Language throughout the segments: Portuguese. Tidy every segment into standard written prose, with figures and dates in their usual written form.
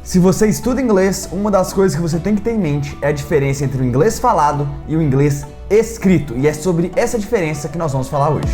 Se você estuda inglês, uma das coisas que você tem que ter em mente é a diferença entre o inglês falado e o inglês escrito. E é sobre essa diferença que nós vamos falar hoje.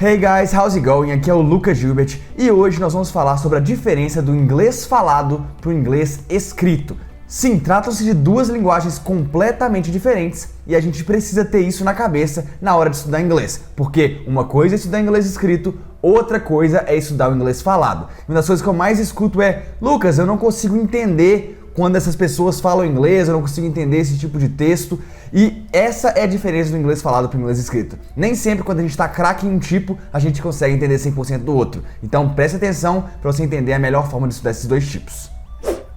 Hey guys, how's it going? Aqui é o Lucas Gilbert e hoje nós vamos falar sobre a diferença do inglês falado para o inglês escrito. Sim, tratam-se de duas linguagens completamente diferentes e a gente precisa ter isso na cabeça na hora de estudar inglês, porque uma coisa é estudar inglês escrito, outra coisa é estudar o inglês falado. Uma das coisas que eu mais escuto é: Lucas, eu não consigo entender quando essas pessoas falam inglês, eu não consigo entender esse tipo de texto. E essa é a diferença do inglês falado para o inglês escrito. Nem sempre quando a gente está craque em um tipo, a gente consegue entender 100% do outro. Então preste atenção para você entender a melhor forma de estudar esses dois tipos.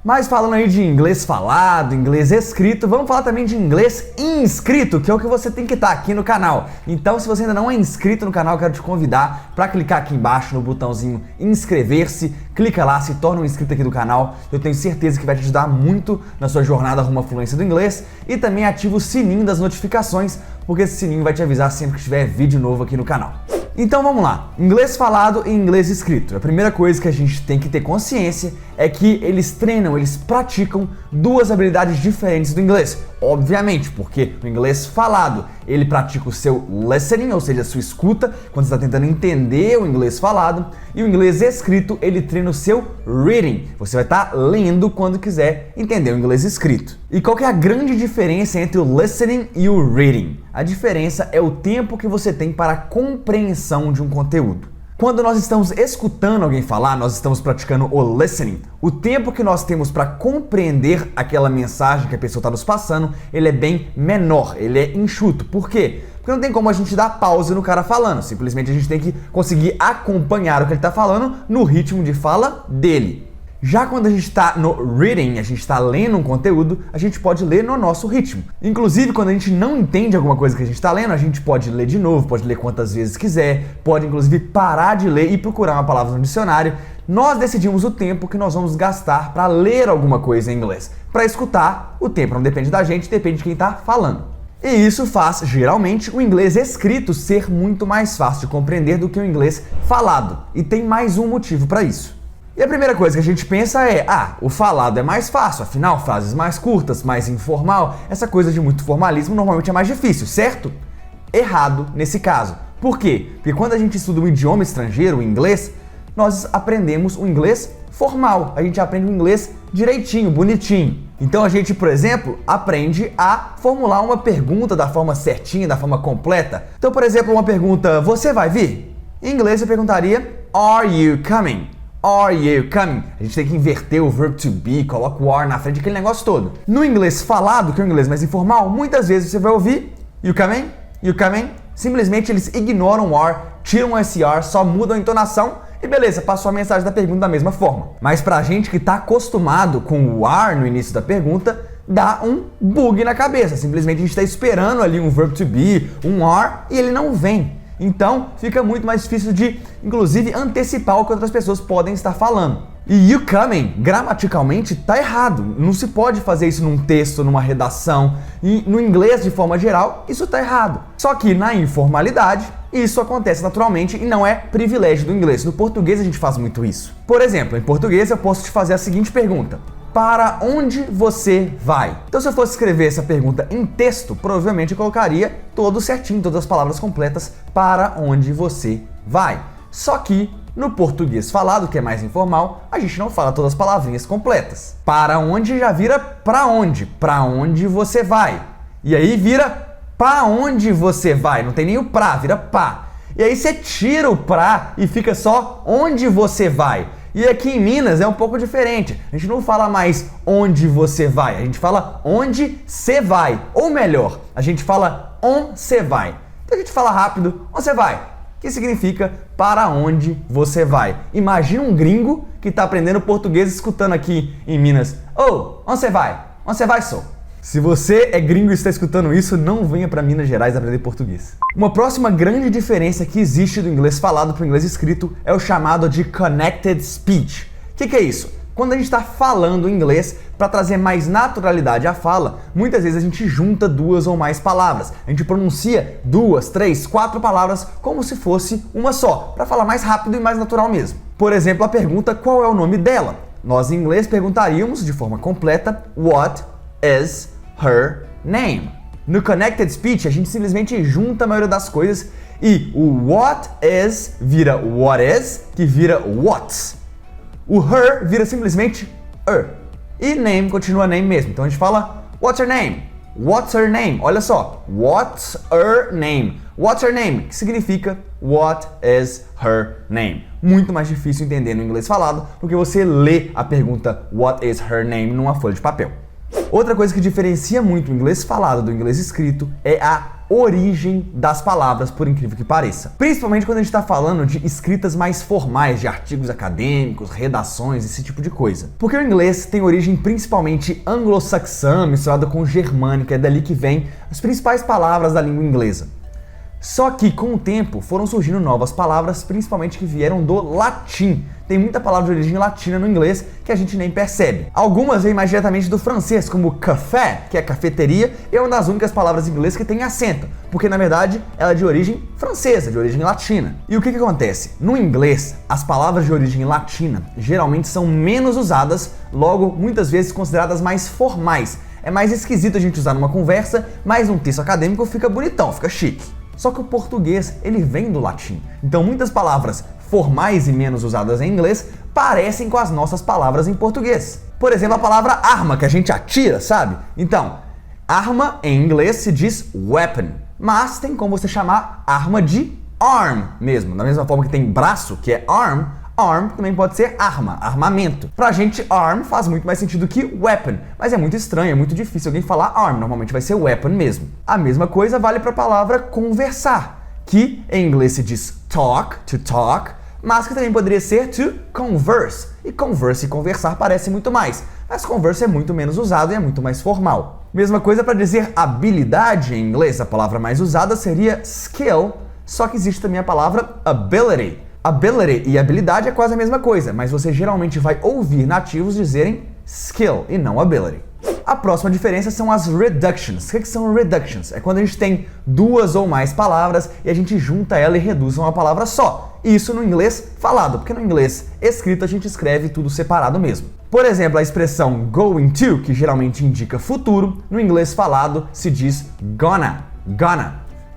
Mas falando aí de inglês falado, inglês escrito, vamos falar também de inglês inscrito, que é o que você tem que estar aqui no canal. Então, se você ainda não é inscrito no canal, eu quero te convidar para clicar aqui embaixo no botãozinho inscrever-se, clica lá, se torna um inscrito aqui do canal. Eu tenho certeza que vai te ajudar muito na sua jornada rumo à fluência do inglês, e também ativa o sininho das notificações, porque esse sininho vai te avisar sempre que tiver vídeo novo aqui no canal. Então vamos lá, inglês falado e inglês escrito. A primeira coisa que a gente tem que ter consciência é que eles treinam, eles praticam duas habilidades diferentes do inglês. Obviamente, porque o inglês falado, ele pratica o seu listening, ou seja, a sua escuta, quando você está tentando entender o inglês falado, e o inglês escrito, ele treina o seu reading. Você vai estar lendo quando quiser entender o inglês escrito. E qual que é a grande diferença entre o listening e o reading? A diferença é o tempo que você tem para a compreensão de um conteúdo. Quando nós estamos escutando alguém falar, nós estamos praticando o listening. O tempo que nós temos para compreender aquela mensagem que a pessoa está nos passando, ele é bem menor, ele é enxuto. Por quê? Porque não tem como a gente dar pausa no cara falando. Simplesmente a gente tem que conseguir acompanhar o que ele está falando no ritmo de fala dele. Já quando a gente está no reading, a gente está lendo um conteúdo, a gente pode ler no nosso ritmo. Inclusive, quando a gente não entende alguma coisa que a gente está lendo, a gente pode ler de novo, pode ler quantas vezes quiser, pode inclusive parar de ler e procurar uma palavra no dicionário. Nós decidimos o tempo que nós vamos gastar para ler alguma coisa em inglês. Para escutar, o tempo não depende da gente, depende de quem está falando. E isso faz, geralmente, o inglês escrito ser muito mais fácil de compreender do que o inglês falado. E tem mais um motivo para isso. E a primeira coisa que a gente pensa é: o falado é mais fácil, afinal, frases mais curtas, mais informal, essa coisa de muito formalismo normalmente é mais difícil, certo? Errado nesse caso. Por quê? Porque quando a gente estuda um idioma estrangeiro, o inglês, nós aprendemos o inglês formal, a gente aprende o inglês direitinho, bonitinho. Então a gente, por exemplo, aprende a formular uma pergunta da forma certinha, da forma completa. Então, por exemplo, uma pergunta: você vai vir? Em inglês eu perguntaria: Are you coming? Are you coming? A gente tem que inverter o verbo to be, coloca o are na frente, aquele negócio todo. No inglês falado, que é o inglês mais informal, muitas vezes você vai ouvir you coming? You coming? Simplesmente eles ignoram o are, tiram esse are, só mudam a entonação e beleza, passou a mensagem da pergunta da mesma forma. Mas pra gente que tá acostumado com o are no início da pergunta, dá um bug na cabeça. Simplesmente a gente tá esperando ali um verbo to be, um are, e ele não vem. Então, fica muito mais difícil de, inclusive, antecipar o que outras pessoas podem estar falando. E you coming, gramaticalmente, tá errado. Não se pode fazer isso num texto, numa redação. E no inglês, de forma geral, isso tá errado. Só que na informalidade, isso acontece naturalmente e não é privilégio do inglês. No português a gente faz muito isso. Por exemplo, em português eu posso te fazer a seguinte pergunta: para onde você vai? Então, se eu fosse escrever essa pergunta em texto, provavelmente eu colocaria todo certinho, todas as palavras completas, para onde você vai. Só que no português falado, que é mais informal, a gente não fala todas as palavrinhas completas. Para onde já vira para onde? Para onde você vai? E aí vira para onde você vai? Não tem nem o pra, vira pá. E aí você tira o pra e fica só onde você vai. E aqui em Minas é um pouco diferente. A gente não fala mais onde você vai, a gente fala onde você vai. Ou melhor, a gente fala on você vai. Então a gente fala rápido, onde você vai? Que significa para onde você vai. Imagina um gringo que está aprendendo português escutando aqui em Minas: onde você vai? Onde você vai, sou? Se você é gringo e está escutando isso, não venha para Minas Gerais aprender português. Uma próxima grande diferença que existe do inglês falado para o inglês escrito é o chamado de connected speech. O que é isso? Quando a gente está falando inglês, para trazer mais naturalidade à fala, muitas vezes a gente junta duas ou mais palavras. A gente pronuncia 2, 3, 4 palavras como se fosse uma só, para falar mais rápido e mais natural mesmo. Por exemplo, a pergunta qual é o nome dela? Nós em inglês perguntaríamos de forma completa What is her name? No Connected Speech, a gente simplesmente junta a maioria das coisas e o what is vira what is, que vira what's. O her vira simplesmente E name continua name mesmo. Então a gente fala what's her name? What's her name? Olha só. What's her name? What's her name? Que significa what is her name? Muito mais difícil entender no inglês falado do que você ler a pergunta what is her name numa folha de papel. Outra coisa que diferencia muito o inglês falado do inglês escrito é a origem das palavras, por incrível que pareça. Principalmente quando a gente está falando de escritas mais formais, de artigos acadêmicos, redações, esse tipo de coisa. Porque o inglês tem origem principalmente anglo-saxã, misturada com germânica, é dali que vem as principais palavras da língua inglesa. Só que, com o tempo, foram surgindo novas palavras, principalmente que vieram do latim. Tem muita palavra de origem latina no inglês que a gente nem percebe. Algumas vêm mais diretamente do francês, como café, que é cafeteria, e é uma das únicas palavras em inglês que tem acento, porque na verdade ela é de origem francesa, de origem latina. E o que acontece? No inglês, as palavras de origem latina geralmente são menos usadas, logo muitas vezes consideradas mais formais. É mais esquisito a gente usar numa conversa, mas num texto acadêmico fica bonitão, fica chique. Só que o português, ele vem do latim. Então muitas palavras formais e menos usadas em inglês parecem com as nossas palavras em português. Por exemplo, a palavra arma, que a gente atira, sabe? Então, arma em inglês se diz weapon, mas tem como você chamar arma de arm mesmo. Da mesma forma que tem braço, que é arm, arm também pode ser arma, armamento. Pra gente, arm faz muito mais sentido que weapon, mas é muito estranho, é muito difícil alguém falar arm, normalmente vai ser weapon mesmo. A mesma coisa vale pra palavra conversar, que em inglês se diz talk, to talk, mas que também poderia ser to converse. E converse e conversar parece muito mais, mas converse é muito menos usado e é muito mais formal. Mesma coisa para dizer habilidade em inglês, a palavra mais usada seria skill, só que existe também a palavra ability. Ability e habilidade é quase a mesma coisa, mas você geralmente vai ouvir nativos dizerem skill e não ability. A próxima diferença são as reductions. O que são reductions? É quando a gente tem duas ou mais palavras e a gente junta ela e reduz a uma palavra só. Isso no inglês falado, porque no inglês escrito a gente escreve tudo separado mesmo. Por exemplo, a expressão going to, que geralmente indica futuro, no inglês falado se diz gonna.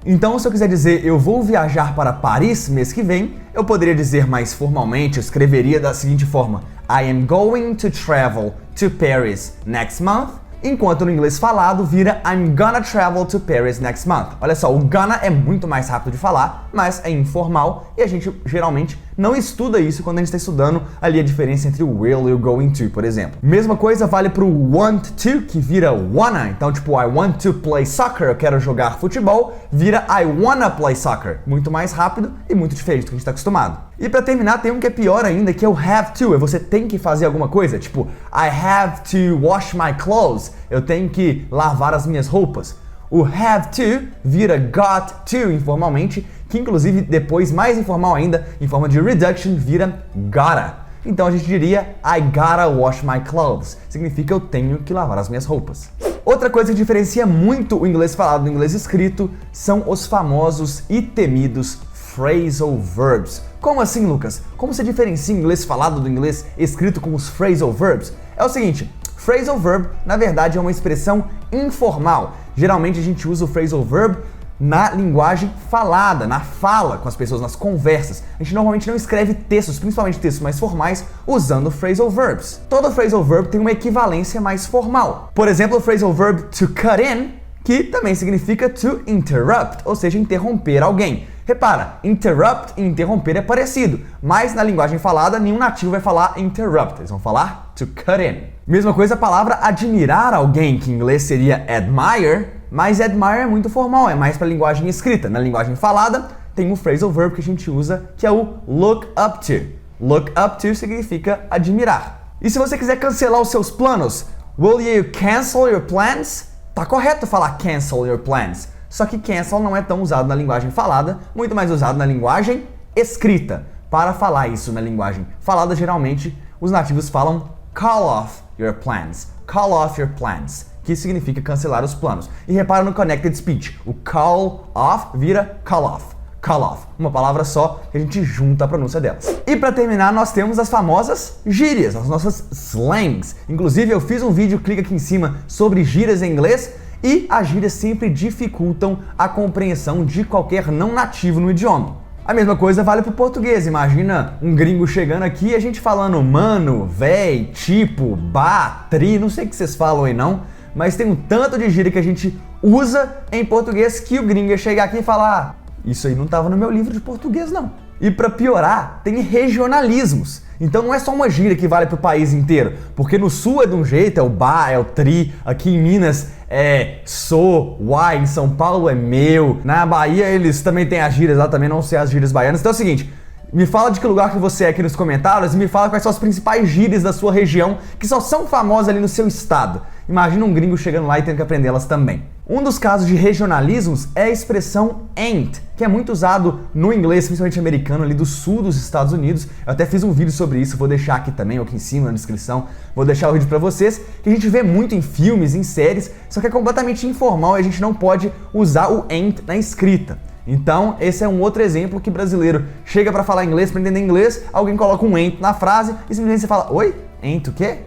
Então, se eu quiser dizer eu vou viajar para Paris mês que vem, eu poderia dizer mais formalmente, eu escreveria da seguinte forma: I am going to travel to Paris next month. Enquanto no inglês falado vira I'm gonna travel to Paris next month. Olha só, o gonna é muito mais rápido de falar, mas é informal e a gente geralmente não estuda isso quando a gente está estudando ali a diferença entre o will e o going to, por exemplo. Mesma coisa vale pro want to, que vira wanna. Então, tipo, I want to play soccer, eu quero jogar futebol, vira I wanna play soccer. Muito mais rápido e muito diferente do que a gente está acostumado. E pra terminar, tem um que é pior ainda, que é o have to. É você tem que fazer alguma coisa, tipo, I have to wash my clothes. Eu tenho que lavar as minhas roupas. O have to vira got to informalmente, que inclusive depois, mais informal ainda, em forma de reduction, vira gotta. Então a gente diria I gotta wash my clothes. Significa eu tenho que lavar as minhas roupas. Outra coisa que diferencia muito o inglês falado do inglês escrito são os famosos e temidos phrasal verbs. Como assim, Lucas? Como você diferencia o inglês falado do inglês escrito com os phrasal verbs? É o seguinte, phrasal verb, na verdade, é uma expressão informal. Geralmente a gente usa o phrasal verb na linguagem falada, na fala com as pessoas, nas conversas. A gente normalmente não escreve textos, principalmente textos mais formais, usando phrasal verbs. Todo phrasal verb tem uma equivalência mais formal. Por exemplo, o phrasal verb to cut in, que também significa to interrupt, ou seja, interromper alguém. Repara, interrupt e interromper é parecido, mas na linguagem falada nenhum nativo vai falar interrupt, eles vão falar to cut in. Mesma coisa a palavra admirar alguém, que em inglês seria admire, mas admire é muito formal, é mais para a linguagem escrita. Na linguagem falada tem um phrasal verb que a gente usa, que é o look up to. Look up to significa admirar. E se você quiser cancelar os seus planos, will you cancel your plans? Tá correto falar cancel your plans. Só que cancel não é tão usado na linguagem falada, muito mais usado na linguagem escrita. Para falar isso na linguagem falada, geralmente os nativos falam call off your plans. Call off your plans, que significa cancelar os planos. E repara no connected speech. O call off vira call off. Call off, uma palavra só que a gente junta a pronúncia delas. E para terminar, nós temos as famosas gírias, as nossas slangs. Inclusive, eu fiz um vídeo, clica aqui em cima, sobre gírias em inglês, e as gírias sempre dificultam a compreensão de qualquer não nativo no idioma. A mesma coisa vale pro português. Imagina um gringo chegando aqui e a gente falando mano, véi, tipo, bah, tri, não sei o que vocês falam aí não, mas tem um tanto de gíria que a gente usa em português que o gringo ia chegar aqui e falar: isso aí não estava no meu livro de português, não. E para piorar, tem regionalismos. Então não é só uma gíria que vale para o país inteiro, porque no sul é de um jeito, é o bah, é o tri, aqui em Minas é sou, uai, em São Paulo é meu, na Bahia eles também têm as gírias lá, também não sei as gírias baianas. Então é o seguinte, me fala de que lugar que você é aqui nos comentários e me fala quais são as principais gírias da sua região que só são famosas ali no seu estado. Imagina um gringo chegando lá e tendo que aprendê-las também. Um dos casos de regionalismos é a expressão ain't, que é muito usado no inglês, principalmente americano, ali do sul dos Estados Unidos. Eu até fiz um vídeo sobre isso, vou deixar aqui também, ou aqui em cima na descrição, vou deixar o vídeo pra vocês, que a gente vê muito em filmes, em séries, só que é completamente informal e a gente não pode usar o ain't na escrita. Então, esse é um outro exemplo que brasileiro chega pra falar inglês, pra entender inglês, alguém coloca um ain't na frase e simplesmente você fala: oi? Ain't o quê?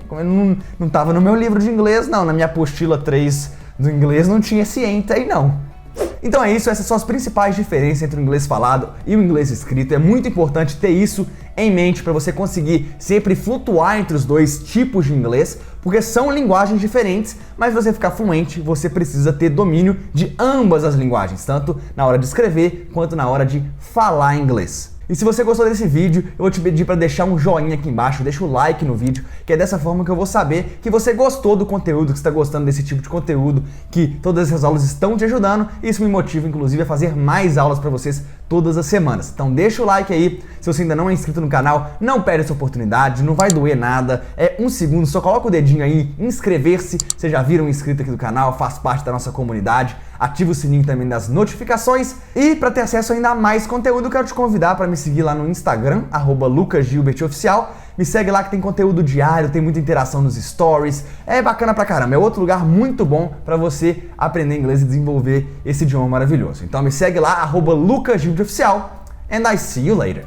Não tava no meu livro de inglês, não, na minha apostila 3 do inglês não tinha esse ain't aí, não. Então é isso, essas são as principais diferenças entre o inglês falado e o inglês escrito. É muito importante ter isso em mente para você conseguir sempre flutuar entre os dois tipos de inglês, porque são linguagens diferentes, mas para você ficar fluente, você precisa ter domínio de ambas as linguagens, tanto na hora de escrever quanto na hora de falar inglês. E se você gostou desse vídeo, eu vou te pedir para deixar um joinha aqui embaixo, deixa o like no vídeo, que é dessa forma que eu vou saber que você gostou do conteúdo, que você está gostando desse tipo de conteúdo, que todas essas aulas estão te ajudando, e isso me motiva, inclusive, a fazer mais aulas para vocês todas as semanas. Então deixa o like aí, se você ainda não é inscrito no canal, não perde essa oportunidade, não vai doer nada, é 1 segundo, só coloca o dedinho aí, inscrever-se, vocês já viram um inscrito aqui do canal, faz parte da nossa comunidade, ativa o sininho também das notificações, e para ter acesso ainda a mais conteúdo, eu quero te convidar para me seguir lá no Instagram, @lucasgilbertoficial. Me segue lá que tem conteúdo diário, tem muita interação nos stories, é bacana pra caramba, é outro lugar muito bom para você aprender inglês e desenvolver esse idioma maravilhoso. Então me segue lá, @lucasgilbertoficial, and I see you later.